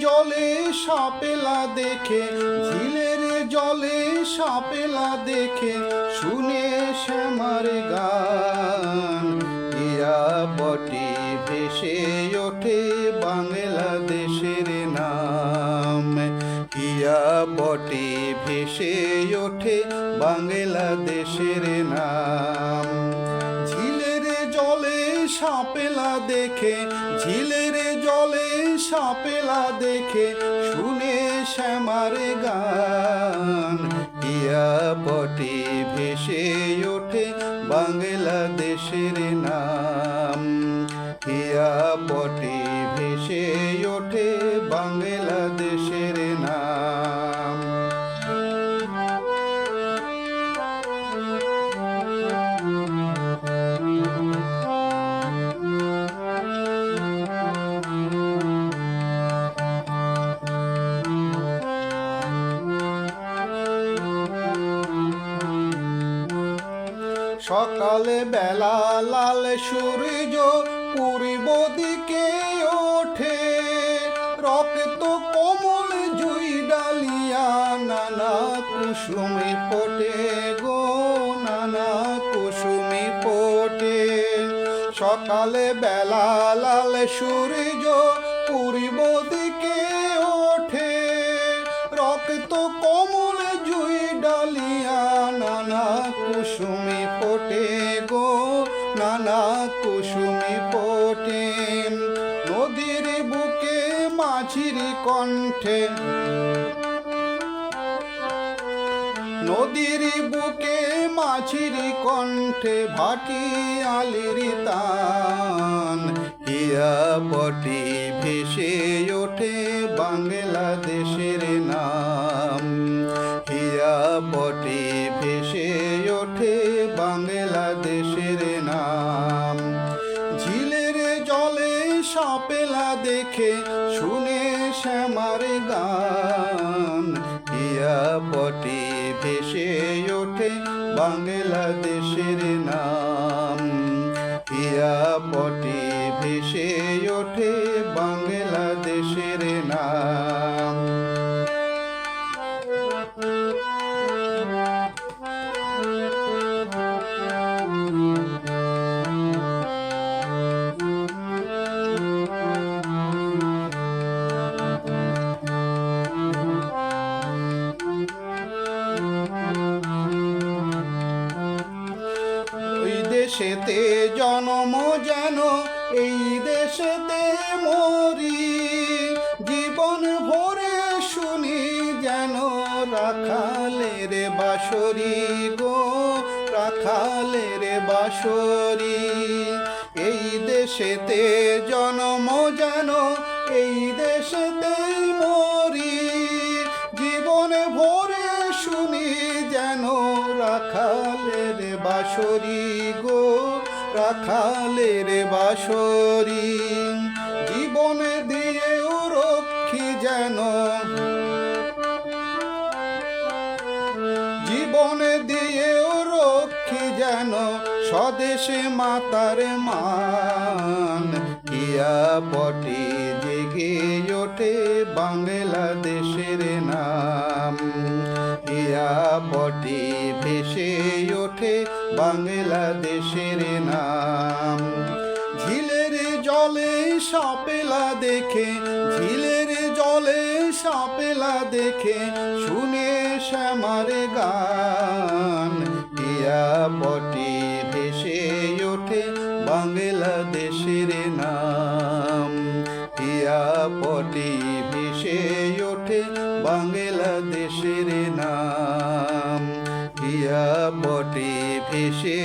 জলে সাপেলা দেখে, ঝিলের জলে সাপেলা দেখে শুনে শ্যামার গান। ইয়া বটি ভেসে ওঠে বাংলাদেশের নাম, ইয়া বটি ভেসে ওঠে বাংলাদেশের নাম। ঝিলের জলে সাপেলা দেখে, ঝিলের জলে সাপেলা দেখে শুনে শ্যামার গান। ইয়া বটি ভেসে ওঠে বাংলাদেশের নাম, ইয়া বটি ভেসে ওঠে বাংলাদেশের নাম। সকালে বেলা লাল সূর্য পূর্ব দিকে ওঠে, রক্ত কোমল জুই ডালিয়া নানা কুসুমে ফোটে গো, নানা কুসুমে ফোটে। সকালে বেলা লাল সূর্য পূর্ব দিকে ওঠে, রক্ত কোমল জুই ডালিয়া নানা কুসুমে ফোটে গো, নানা কুসুমে ফোটে। নদীর বুকে মাঝির কণ্ঠে, নদীর বুকে মাঝির কণ্ঠে ভাটিয়ালির তান। ইয়া বটি ভেসে ওঠে বাংলাদেশের নাম, ইয়া বটি ভেসে ওঠে বাংলাদেশের নাম। ঝিলের জলে সাপেলা দেখে শুনে শ্যামার গান। ইয়া বটি ভেসে ওঠে বাংলাদেশের নাম, ইয়া বটি ভেসে ওঠে বাংলাদেশের নাম। দেশেতে জন্ম যেন এই দেশেতে মরি, জীবন ভরে শুনি যেন রাখালের বাঁশরি গো, রাখালের বাঁশরি। এই দেশেতে জন্ম যেন এই দেশেতে মরি, জীবন ভরে শুনি যেন রাখালের বাঁশরি গো, রাখালের বাঁশরি। জীবন দিয়েও রক্ষী যেন, জীবন দিয়েও রক্ষী যেন স্বদেশে মাতার মান। ইয়া বটি জেগে ওঠে বাংলাদেশের নাম, ইয়া বটি ভেসে ওঠে বাংলাদেশের নাম। ঝিলের জলে সাপেলা দেখে, ঝিলের জলে সাপেলা দেখে শুনে শ্যামার গান। ইয়া বটি ভেসে ওঠে বাংলাদেশের নাম, ইয়া বটি ভেসে ওঠে বাংলাদেশের নাম, ইয়া বটি ভেসে